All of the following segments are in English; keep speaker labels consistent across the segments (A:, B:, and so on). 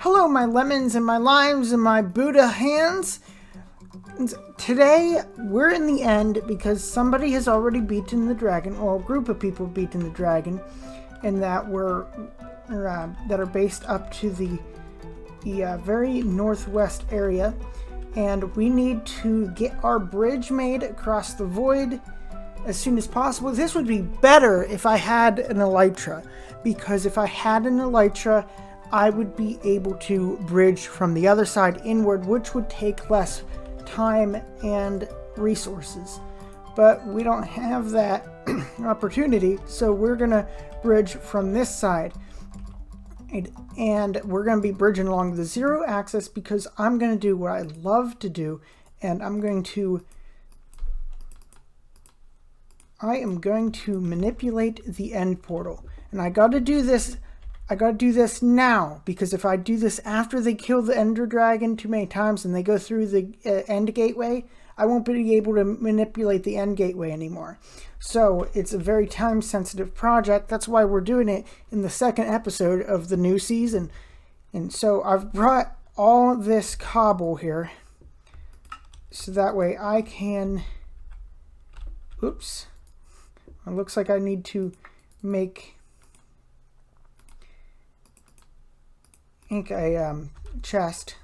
A: Hello, my lemons and my limes and my Buddha hands. Today, we're in the end because somebody has already beaten the dragon, or a group of people beaten the dragon, and that that are based up to the very northwest area. And we need to get our bridge made across the void as soon as possible. This would be better if I had an elytra, because if I had an elytra, I would be able to bridge from the other side inward, which would take less time and resources. But we don't have that opportunity, so we're gonna bridge from this side. And we're going to be bridging along the zero axis because I'm going to do what I love to do, and I am going to manipulate the end portal. And I got to do this now, because if I do this after they kill the Ender Dragon too many times and they go through the end gateway, I won't be able to manipulate the end gateway anymore. So it's a very time-sensitive project. That's why we're doing it in the second episode of the new season. And so I've brought all this cobble here, so that way I can... Oops. It looks like I need to make a chest,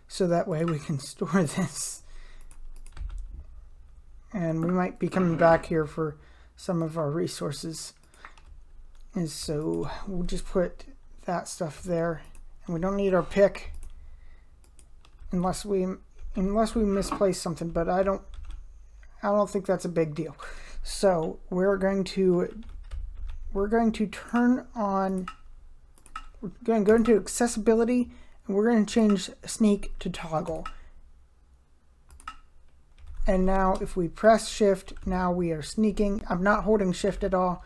A: so that way we can store this. And we might be coming back here for some of our resources. And so we'll just put that stuff there. And we don't need our pick unless we misplace something, but I don't think that's a big deal. So we're going to turn on, we're going to go into accessibility, and we're going to change sneak to toggle. And now if we press shift, now we are sneaking. I'm not holding shift at all,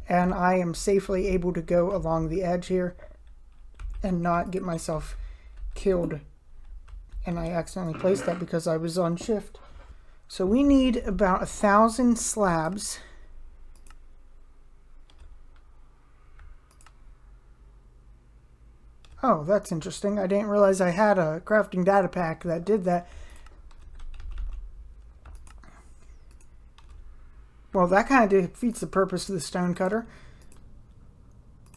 A: and I am safely able to go along the edge here and not get myself killed. And I accidentally placed that because I was on shift. So we need about 1,000 slabs. Oh, that's interesting. I didn't realize I had a crafting data pack that did that. Well, that kind of defeats the purpose of the stone cutter.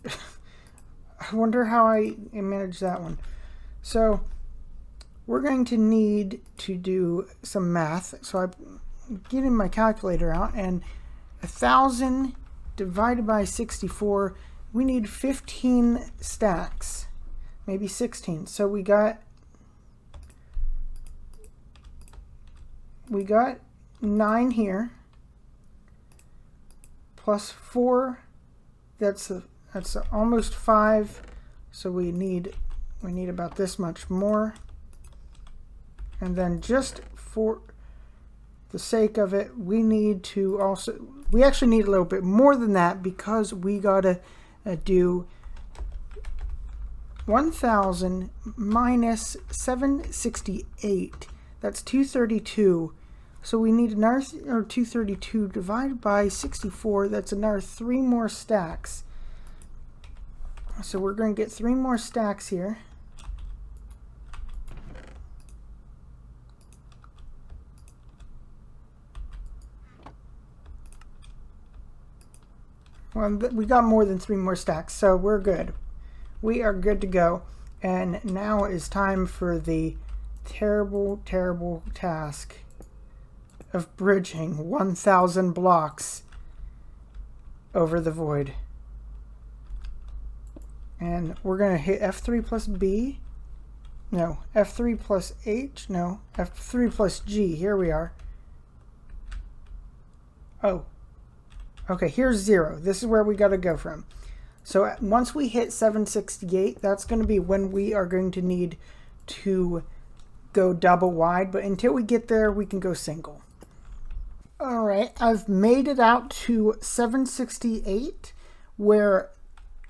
A: I wonder how I managed that one. So we're going to need to do some math. So I'm getting my calculator out, and 1,000 divided by 64, we need 15 stacks, maybe 16. So we got 9 here. Plus 4, that's almost 5, so we need about this much more. And then just for the sake of it, we actually need a little bit more than that, because we gotta do 1,000 minus 768. That's 232. So we need another 232 divided by 64. That's another 3 more stacks. So we're going to get 3 more stacks here. Well, we got more than 3 more stacks, so we're good. We are good to go. And now is time for the terrible, terrible task of bridging 1,000 blocks over the void. And we're going to hit F3 plus B. No, F3 plus H. No, F3 plus G. Here we are. Oh. Okay, here's 0. This is where we got to go from. So once we hit 768, that's going to be when we are going to need to go double wide. But until we get there, we can go single. Alright, I've made it out to 768, where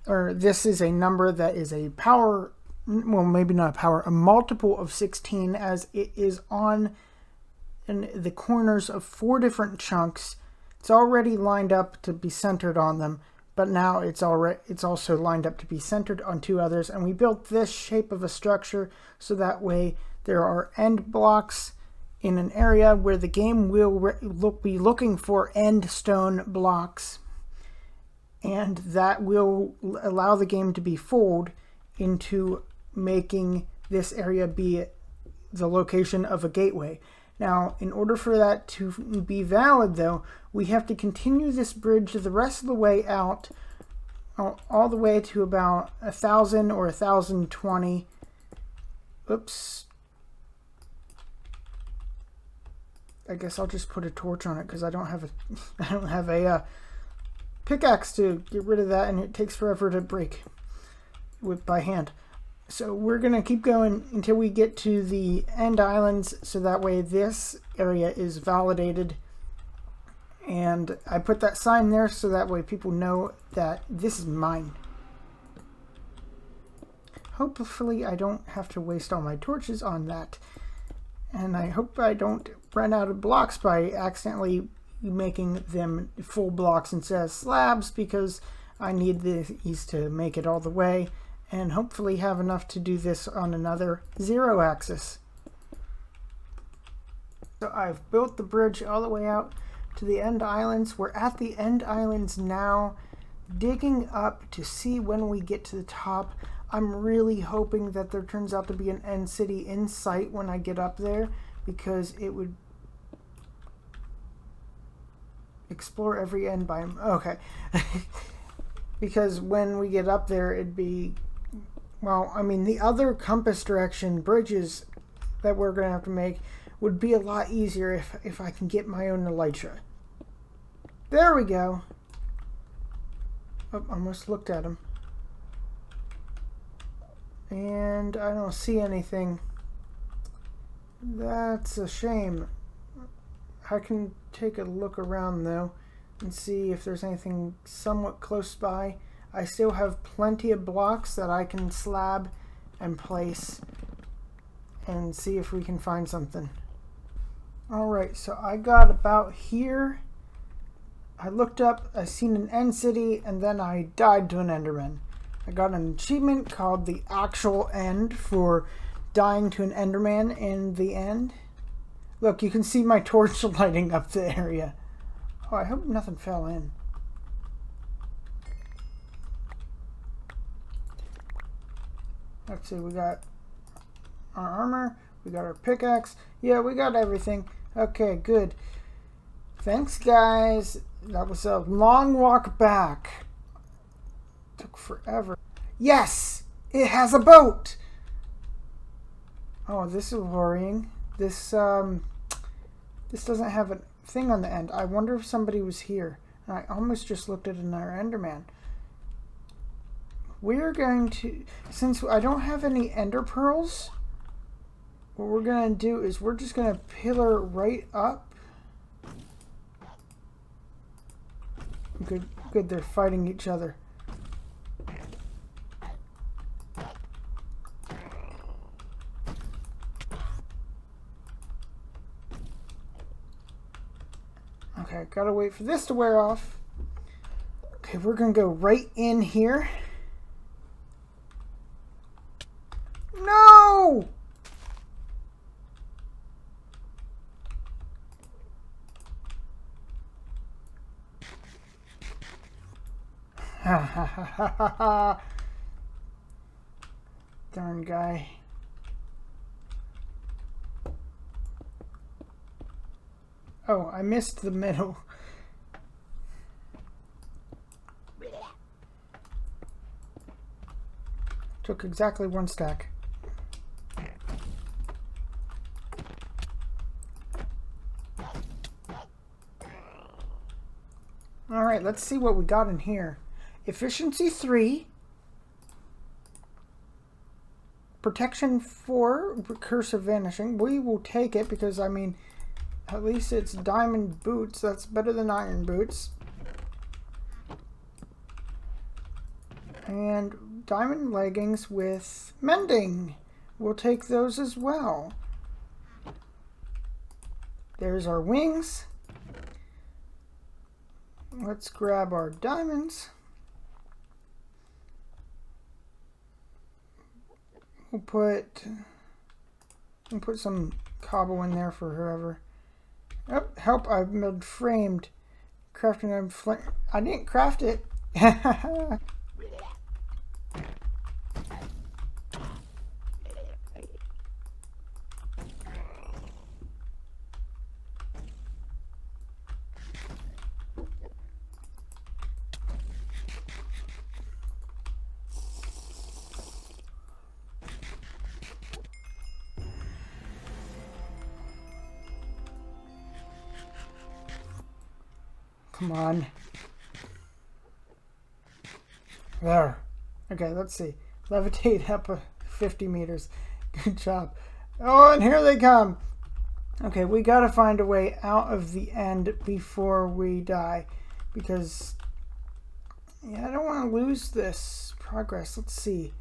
A: this is a number that is a power, well, maybe not a power, a multiple of 16, as it is on in the corners of 4 different chunks. It's already lined up to be centered on them, but now it's also lined up to be centered on two others, and we built this shape of a structure so that way there are end blocks in an area where the game will be looking for end stone blocks, and that will allow the game to be fooled into making this area be the location of a gateway. Now, in order for that to be valid, though, we have to continue this bridge the rest of the way out, all the way to about 1,000 or 1,020. Oops. I guess I'll just put a torch on it because I don't have a pickaxe to get rid of that, and it takes forever to break by hand. So we're going to keep going until we get to the end islands, so that way this area is validated. And I put that sign there so that way people know that this is mine. Hopefully I don't have to waste all my torches on that. And I hope I don't run out of blocks by accidentally making them full blocks instead of slabs, because I need these to make it all the way. And hopefully have enough to do this on another 0 axis. So I've built the bridge all the way out to the end islands. We're at the end islands now, digging up to see when we get to the top. I'm really hoping that there turns out to be an end city in sight when I get up there, because it would explore every end biome. Okay. Because when we get up there, it'd be... Well, I mean, the other compass direction bridges that we're going to have to make would be a lot easier if I can get my own elytra. There we go. Oh, almost looked at him. And I don't see anything. That's a shame. I can take a look around, though, and see if there's anything somewhat close by. I still have plenty of blocks that I can slab and place and see if we can find something. Alright, so I got about here. I looked up, I seen an end city, and then I died to an enderman. I got an achievement called the actual end for dying to an enderman in the end. Look, you can see my torch lighting up the area. Oh, I hope nothing fell in. Let's see, we got our armor, we got our pickaxe. Yeah, we got everything. Okay, good. Thanks, guys. That was a long walk back. Took forever. Yes! It has a boat! Oh, this is worrying. This doesn't have a thing on the end. I wonder if somebody was here. And I almost just looked at another enderman. We're going to, since I don't have any ender pearls, what we're going to do is we're just going to pillar right up. Good, good, they're fighting each other. Okay, gotta wait for this to wear off. Okay, we're going to go right in here. No! Ha ha ha ha ha ha. Darn guy. Oh, I missed the middle. Took exactly one stack. Alright, let's see what we got in here. Efficiency 3. Protection 4. Recursive vanishing. We will take it because, I mean, at least it's diamond boots. That's better than iron boots. And diamond leggings with mending. We'll take those as well. There's our wings. Let's grab our diamonds. we'll put some cobble in there for whoever. Oh, help, I've been framed. Crafting a flame. I didn't craft it. Come on. There. Okay, let's see. Levitate up 50 meters. Good job. Oh, and here they come. Okay, we gotta find a way out of the end before we die. Because, yeah, I don't want to lose this progress. Let's see.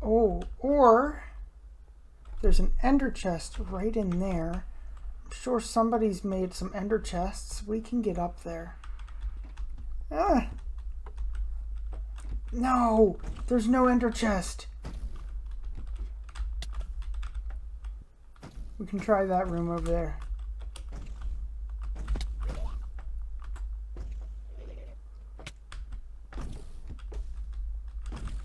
A: Oh, or there's an ender chest right in there. I'm sure somebody's made some ender chests. We can get up there. Ah. No, there's no ender chest. We can try that room over there.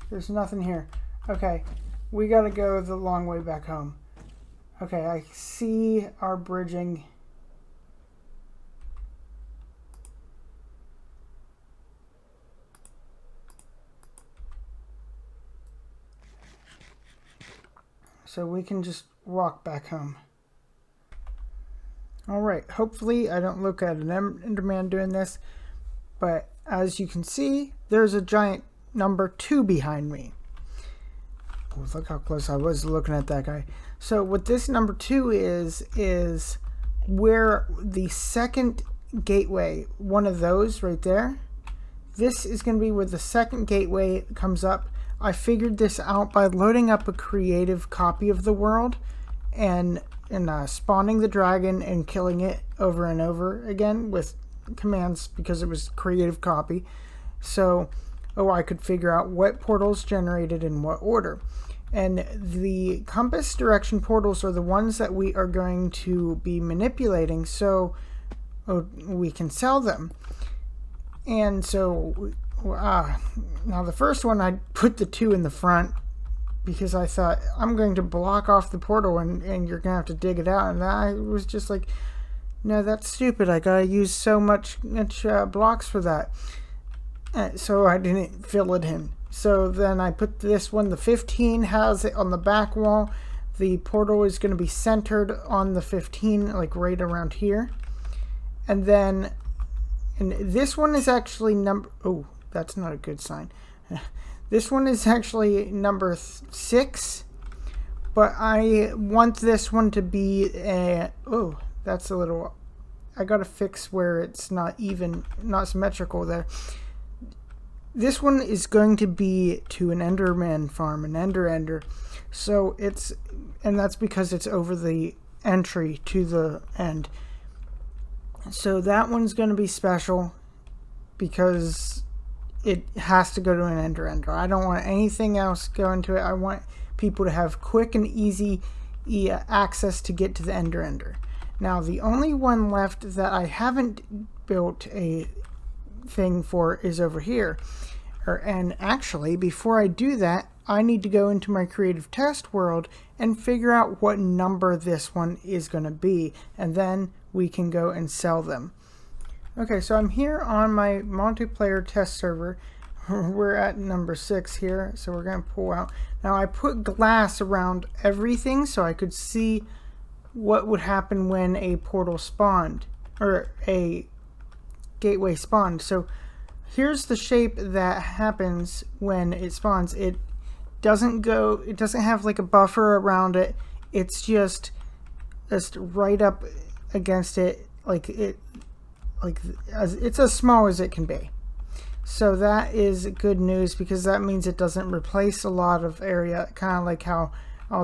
A: There's nothing here. Okay, we gotta go the long way back home. Okay, I see our bridging. So we can just walk back home. Alright, hopefully I don't look at an Enderman doing this, but as you can see, there's a giant number 2 behind me. Oh, look how close I was looking at that guy. So what this number 2 is where the second gateway, one of those right there, this is going to be where the second gateway comes up. I figured this out by loading up a creative copy of the world and spawning the dragon and killing it over and over again with commands because it was creative copy. So, I could figure out what portals generated in what order. And the compass direction portals are the ones that we are going to be manipulating so we can sell them. And so now the first one, I put the 2 in the front because I thought I'm going to block off the portal and you're gonna have to dig it out, and I was just like, no, that's stupid. I gotta use so much blocks for that. So I didn't fill it in. So then I put this one, the 15 has it on the back wall. The portal is going to be centered on the 15, like right around here. And then, and this one is actually number, oh, that's not a good sign. This one is actually number 6, but I want this one to be a, oh, that's a little, I gotta fix where it's not even, not symmetrical there. This one is going to be to an Enderman farm, an ender. So it's, and that's because it's over the entry to the end. So that one's going to be special because it has to go to an ender. I don't want anything else going to it. I want people to have quick and easy access to get to the ender. Now the only one left that I haven't built a thing for is over here. And actually, before I do that, I need to go into my creative test world and figure out what number this one is going to be, and then we can go and sell them. Okay, so I'm here on my multiplayer test server. We're at number 6 here, so we're going to pull out. Now I put glass around everything so I could see what would happen when a portal spawned, or a gateway spawned. So here's the shape that happens when it spawns. It doesn't have like a buffer around it. It's just right up against it, it's as small as it can be. So that is good news because that means it doesn't replace a lot of area, kind of like how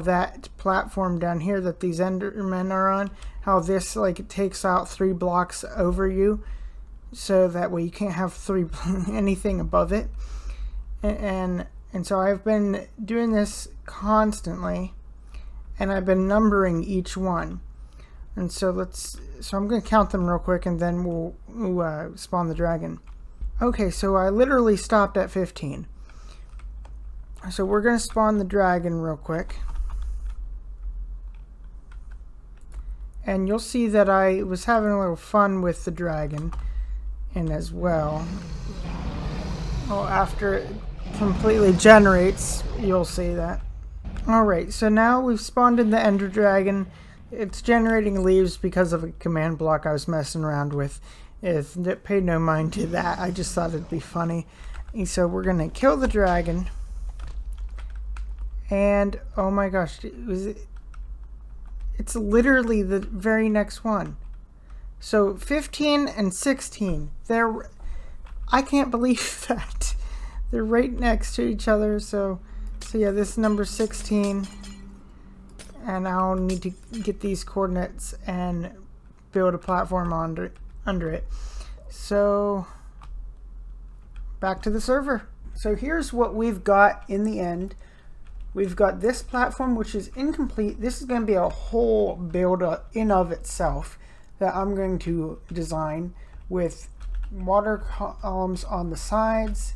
A: that platform down here that these Endermen are on, how this like takes out 3 blocks over you. So that way you can't have anything above it, and And so I've been doing this constantly, and I've been numbering each one. And so I'm going to count them real quick, and then we'll spawn the dragon. Okay, so I literally stopped at 15. So we're going to spawn the dragon real quick. And you'll see that I was having a little fun with the dragon, and as well. Well, after it completely generates, you'll see that. Alright, so now we've spawned in the ender dragon. It's generating leaves because of a command block I was messing around with. It paid no mind to that. I just thought it'd be funny. And so we're going to kill the dragon. And, oh my gosh, it's literally the very next one. So 15 and 16, I can't believe that. They're right next to each other. So yeah, this is number 16. And I'll need to get these coordinates and build a platform under it. So back to the server. So here's what we've got in the end. We've got this platform, which is incomplete. This is going to be a whole build in of itself that I'm going to design with water columns on the sides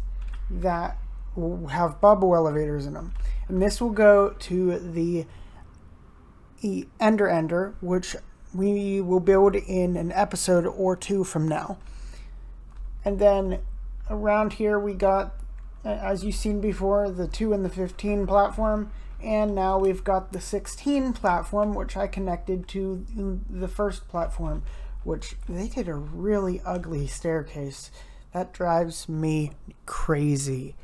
A: that will have bubble elevators in them. And this will go to the Ender, which we will build in an episode or two from now. And then around here we got, as you've seen before, the 2 and the 15 platform, and now we've got the 16 platform, which I connected to the first platform, which they did a really ugly staircase. That drives me crazy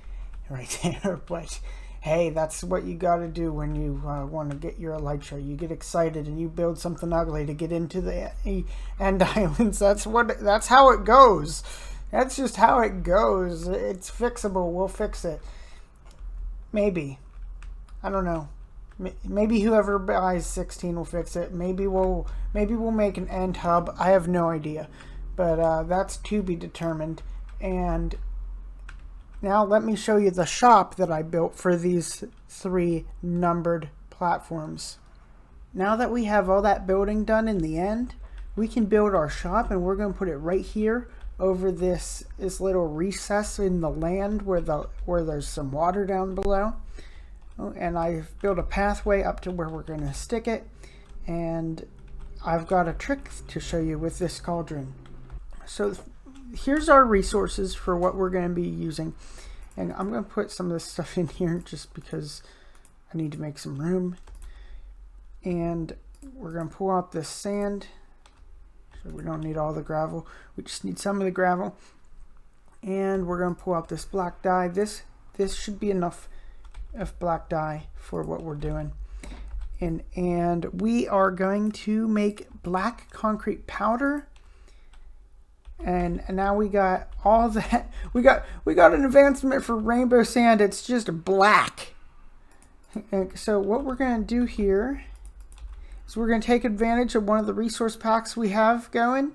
A: right there. But hey, that's what you got to do when you want to get your elytra. You get excited and you build something ugly to get into the end islands. That's how it goes. That's just how it goes. It's fixable. We'll fix it. Maybe. I don't know. Maybe whoever buys 16 will fix it. Maybe we'll make an end hub. I have no idea. But that's to be determined. And now let me show you the shop that I built for these 3 numbered platforms. Now that we have all that building done in the end, we can build our shop, and we're going to put it right here over this little recess in the land where there's some water down below. Oh, and I've built a pathway up to where we're going to stick it, and I've got a trick to show you with this cauldron. So here's our resources for what we're going to be using, and I'm going to put some of this stuff in here just because I need to make some room. And we're going to pull out this sand. So we don't need all the gravel, we just need some of the gravel. And we're going to pull out this black dye. This should be enough of black dye for what we're doing. And we are going to make black concrete powder. And now we got all that. We got an advancement for rainbow sand. It's just black. And so what we're going to do here, so we're going to take advantage of one of the resource packs we have going,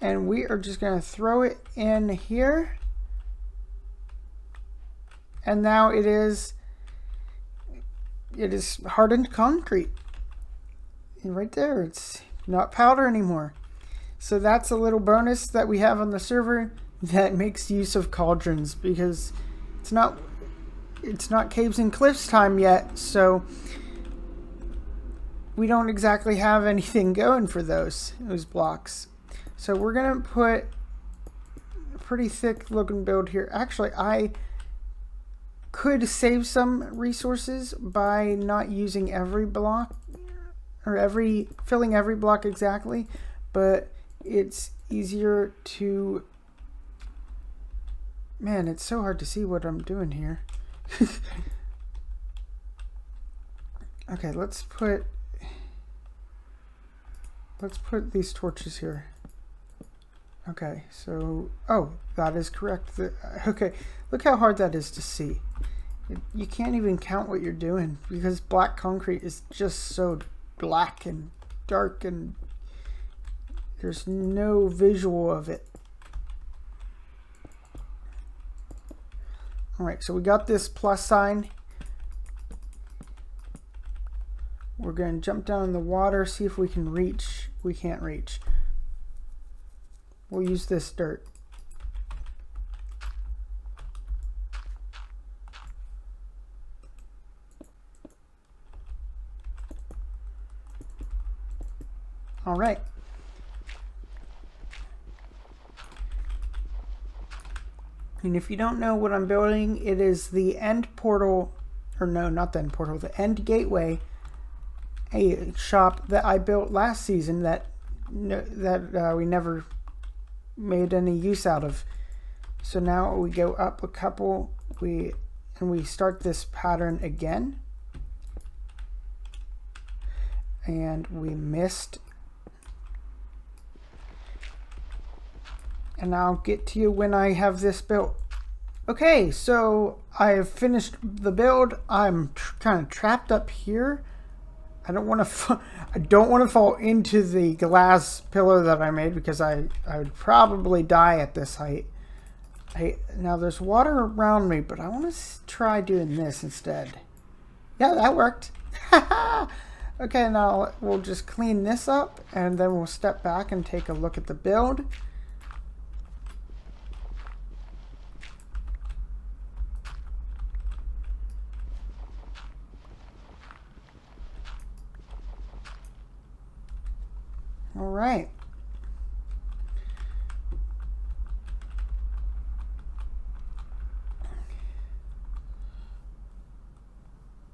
A: and we are just going to throw it in here. And now it is hardened concrete. And right there, it's not powder anymore. So that's a little bonus that we have on the server that makes use of cauldrons, because it's not caves and cliffs time yet, so we don't exactly have anything going for those blocks. So we're gonna put a pretty thick looking build here. Actually, I could save some resources by not using every block or filling every block exactly, but it's easier to, man, it's so hard to see what I'm doing here. Okay, let's put these torches here. Okay, so, oh, that is correct. Okay, look how hard that is to see. You can't even count what you're doing because black concrete is just so black and dark, and there's no visual of it. All right, so we got this plus sign. We're going to jump down in the water, see if we can reach. We can't reach. We'll use this dirt. All right. And if you don't know what I'm building, it is the end portal, or no, not the end portal, the end gateway, a shop that I built last season that we never made any use out of. So now we go up a couple, and we start this pattern again. And we missed. And I'll get to you when I have this built. Okay, so I have finished the build. I'm kind of trapped up here. I don't want to fall into the glass pillar that I made because I would probably die at this height. Now there's water around me, but I want to try doing this instead. Yeah, that worked. Okay, now we'll just clean this up and then we'll step back and take a look at the build. All right.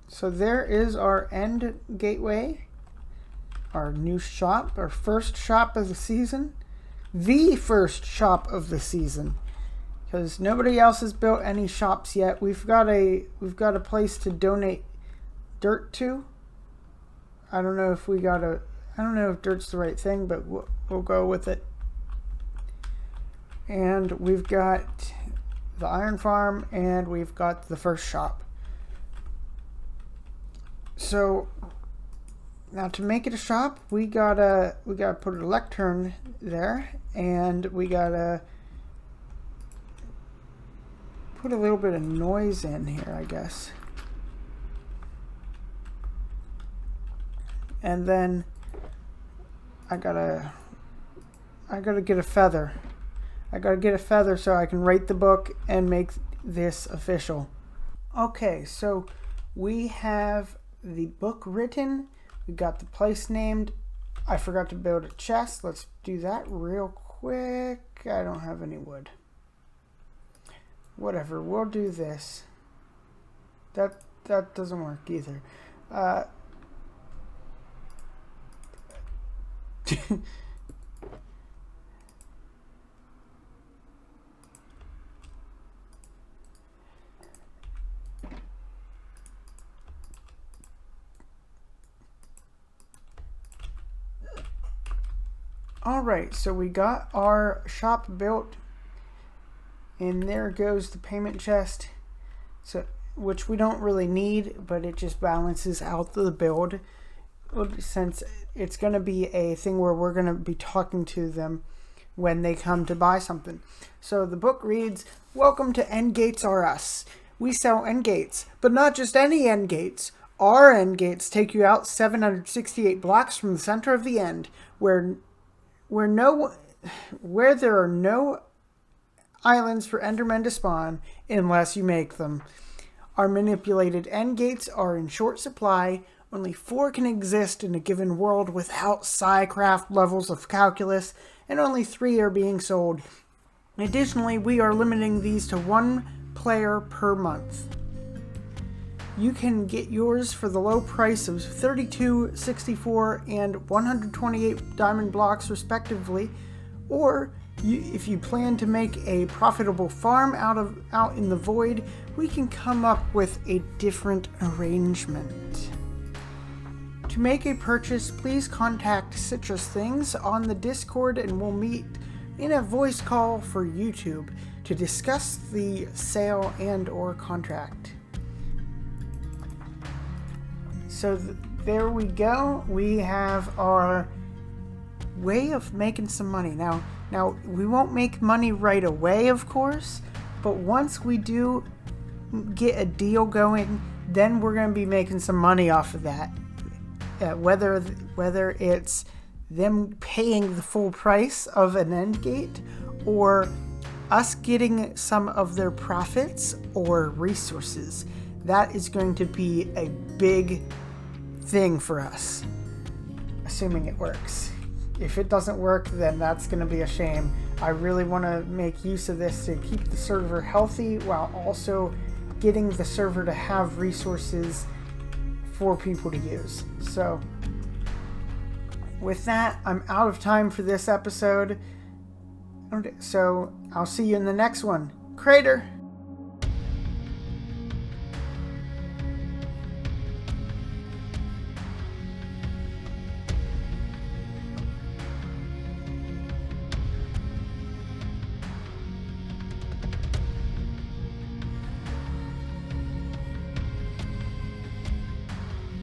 A: So there is our end gateway, our new shop, our first shop of the season, the first shop of the season, because nobody else has built any shops yet. We've got a place to donate dirt to. I don't know if dirt's the right thing, but we'll go with it. And we've got the iron farm, and we've got the first shop. So now to make it a shop, we gotta put a lectern there, and we gotta put a little bit of noise in here, I guess. And then I gotta get a feather. I gotta get a feather so I can write the book and make this official. Okay, so we have the book written. We got the place named. I forgot to build a chest. Let's do that real quick. I don't have any wood. Whatever, we'll do this. That doesn't work either. Alright, so we got our shop built, and there goes the payment chest, so which we don't really need, but it just balances out the build, since it's going to be a thing where we're going to be talking to them when they come to buy something. So the book reads, "Welcome to End Gates R Us. We sell end gates, but not just any end gates. Our end gates take you out 768 blocks from the center of the end, where there are no islands for Endermen to spawn unless you make them. Our manipulated end gates are in short supply. Only 4 can exist in a given world without Psycraft levels of calculus, and only 3 are being sold. Additionally, we are limiting these to 1 player per month. You can get yours for the low price of 32, 64, and 128 diamond blocks respectively, or if you plan to make a profitable farm out in the void, we can come up with a different arrangement. To make a purchase, please contact Citrus Things on the Discord, and we'll meet in a voice call for YouTube to discuss the sale and or contract." So there we go. We have our way of making some money. Now we won't make money right away, of course, but once we do, get a deal going, then we're going to be making some money off of that. Whether it's them paying the full price of an end gate or us getting some of their profits or resources. That is going to be a big thing for us, assuming it works. If it doesn't work, then that's going to be a shame. I really want to make use of this to keep the server healthy while also getting the server to have resources for people to use. So with that, I'm out of time for this episode. So I'll see you in the next one. Crater!